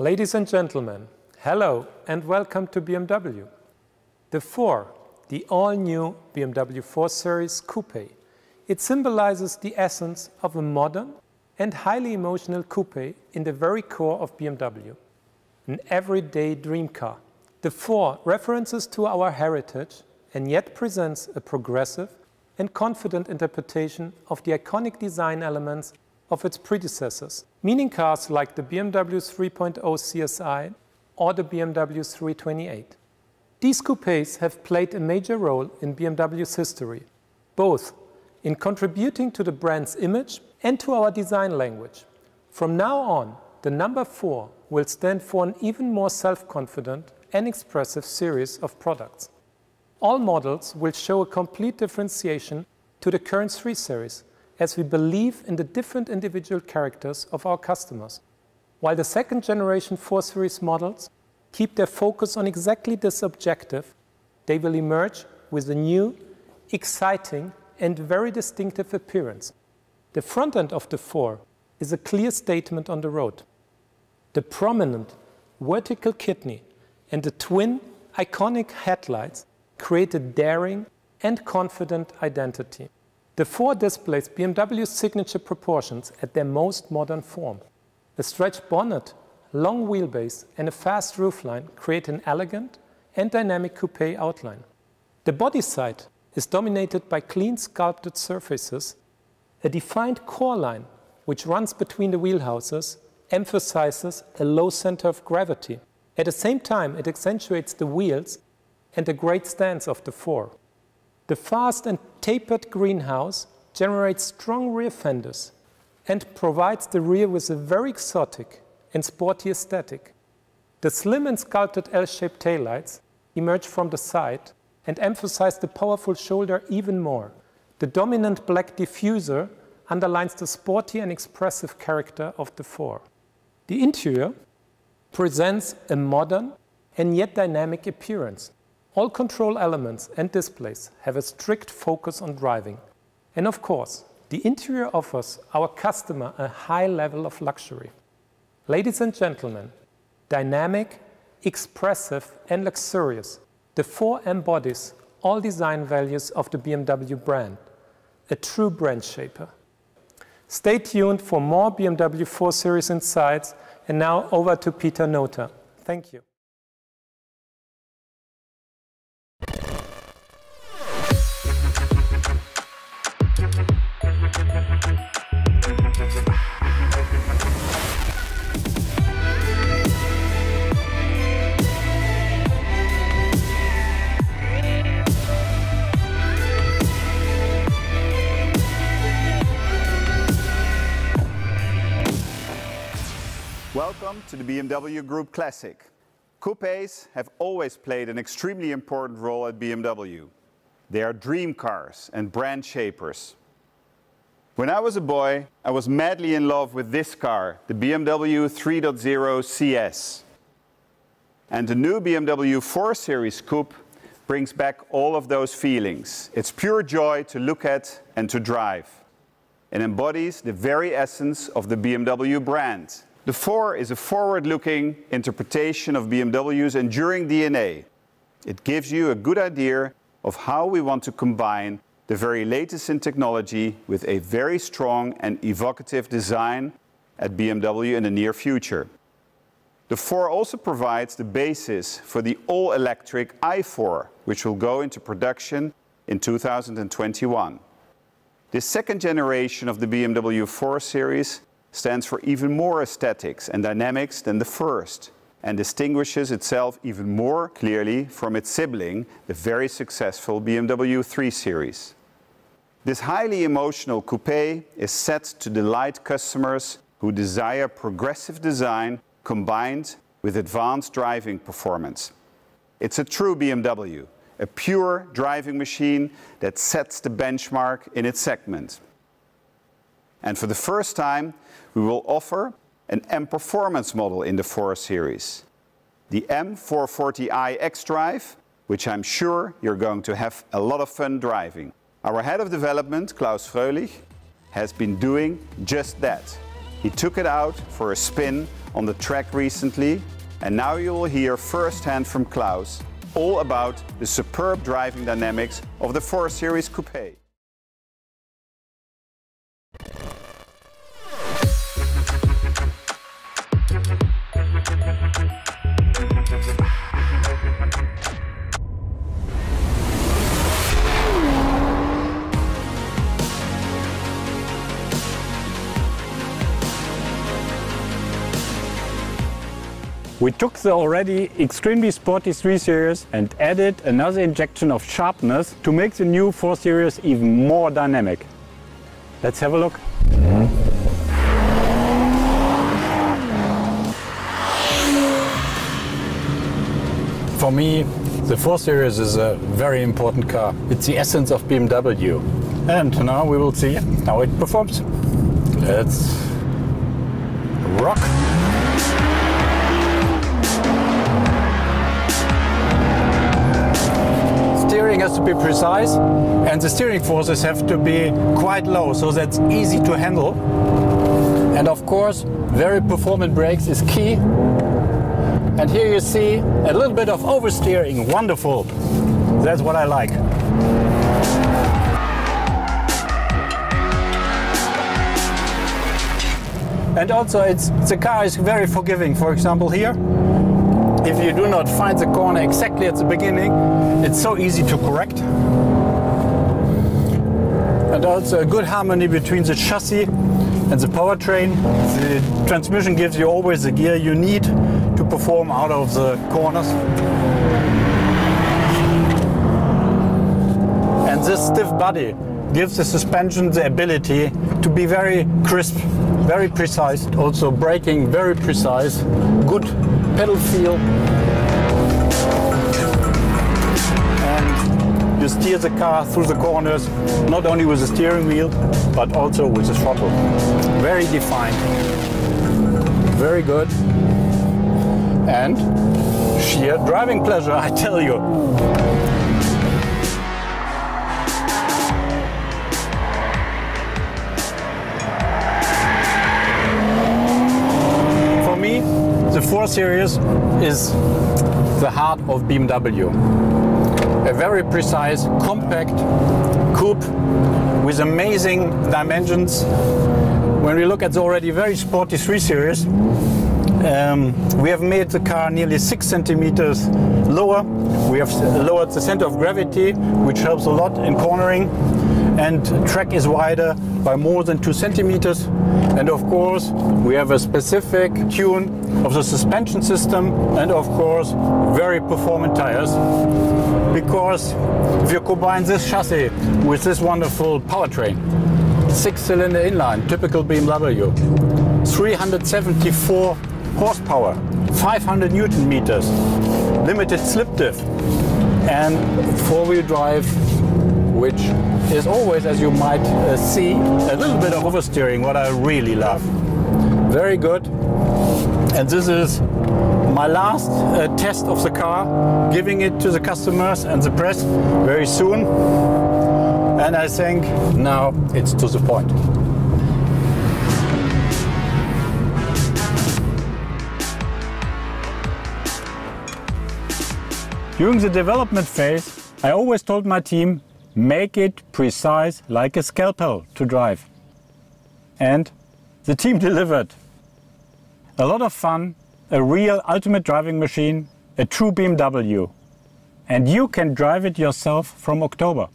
Ladies and gentlemen, hello and welcome to BMW. The 4, the all-new BMW 4 Series Coupé. It symbolizes the essence of a modern and highly emotional coupé in the very core of BMW. An everyday dream car. The 4 references to our heritage and yet presents a progressive and confident interpretation of the iconic design elements of its predecessors, meaning cars like the BMW 3.0 CSI or the BMW 328. These coupés have played a major role in BMW's history, both in contributing to the brand's image and to our design language. From now on, the number 4 will stand for an even more self-confident and expressive series of products. All models will show a complete differentiation to the current 3 Series, as we believe in the different individual characters of our customers. While the second generation 4 Series models keep their focus on exactly this objective, they will emerge with a new, exciting and very distinctive appearance. The front end of the 4 is a clear statement on the road. The prominent vertical kidney and the twin iconic headlights create a daring and confident identity. The 4 displays BMW's signature proportions at their most modern form. A stretched bonnet, long wheelbase and a fast roofline create an elegant and dynamic coupe outline. The body side is dominated by clean sculpted surfaces. A defined core line, which runs between the wheelhouses, emphasizes a low center of gravity. At the same time, it accentuates the wheels and the great stance of the 4. The fast and tapered greenhouse generates strong rear fenders and provides the rear with a very exotic and sporty aesthetic. The slim and sculpted L-shaped taillights emerge from the side and emphasize the powerful shoulder even more. The dominant black diffuser underlines the sporty and expressive character of the 4. The interior presents a modern and yet dynamic appearance. All control elements and displays have a strict focus on driving. And of course, the interior offers our customer a high level of luxury. Ladies and gentlemen, dynamic, expressive and luxurious, the 4 embodies all design values of the BMW brand, a true brand shaper. Stay tuned for more BMW 4 Series insights, and now over to Peter Nota. Thank you. Welcome to the BMW Group Classic. Coupés have always played an extremely important role at BMW. They are dream cars and brand shapers. When I was a boy, I was madly in love with this car, the BMW 3.0 CS. And the new BMW 4 Series Coupe brings back all of those feelings. It's pure joy to look at and to drive. It embodies the very essence of the BMW brand. The 4 is a forward-looking interpretation of BMW's enduring DNA. It gives you a good idea of how we want to combine the very latest in technology with a very strong and evocative design at BMW in the near future. The 4 also provides the basis for the all-electric i4, which will go into production in 2021. This second generation of the BMW 4 Series stands for even more aesthetics and dynamics than the first, and distinguishes itself even more clearly from its sibling, the very successful BMW 3 Series. This highly emotional coupé is set to delight customers who desire progressive design combined with advanced driving performance. It's a true BMW, a pure driving machine that sets the benchmark in its segment. And for the first time, we will offer an M Performance model in the 4 Series. The M440i xDrive, which I'm sure you're going to have a lot of fun driving. Our head of development, Klaus Fröhlich, has been doing just that. He took it out for a spin on the track recently, and now you will hear firsthand from Klaus all about the superb driving dynamics of the 4 Series Coupé. We took the already extremely sporty 3 Series and added another injection of sharpness to make the new 4 Series even more dynamic. Let's have a look. For me, the 4 Series is a very important car. It's the essence of BMW. And now we will see how it performs. Let's rock! Steering has to be precise, and the steering forces have to be quite low, so that's easy to handle. And of course, very performant brakes is key. And here you see a little bit of oversteering. Wonderful. That's what I like. And also the car is very forgiving. For example, here, if you do not find the corner exactly at the beginning, it's so easy to correct. And also a good harmony between the chassis and the powertrain. The transmission gives you always the gear you need to perform out of the corners. And this stiff body gives the suspension the ability to be very crisp, very precise. Also braking very precise, good pedal feel. And you steer the car through the corners, not only with the steering wheel, but also with the throttle. Very defined, very good, and sheer driving pleasure, I tell you. For me, the 4 Series is the heart of BMW. A very precise, compact coupe with amazing dimensions. When we look at the already very sporty 3 Series, we have made the car nearly 6 centimeters lower. We have lowered the center of gravity, which helps a lot in cornering, and track is wider by more than 2 centimeters. And of course, we have a specific tune of the suspension system, and of course, very performant tires. Because if you combine this chassis with this wonderful powertrain, 6-cylinder inline, typical BMW, 374 horsepower, 500 Newton meters, limited slip diff, and 4-wheel drive, which is always, as you might see, a little bit of oversteering, what I really love. Very good. And this is my last test of the car, giving it to the customers and the press very soon. And I think now it's to the point. During the development phase, I always told my team, make it precise like a scalpel to drive. And the team delivered. A lot of fun, a real ultimate driving machine, a true BMW. And you can drive it yourself from October.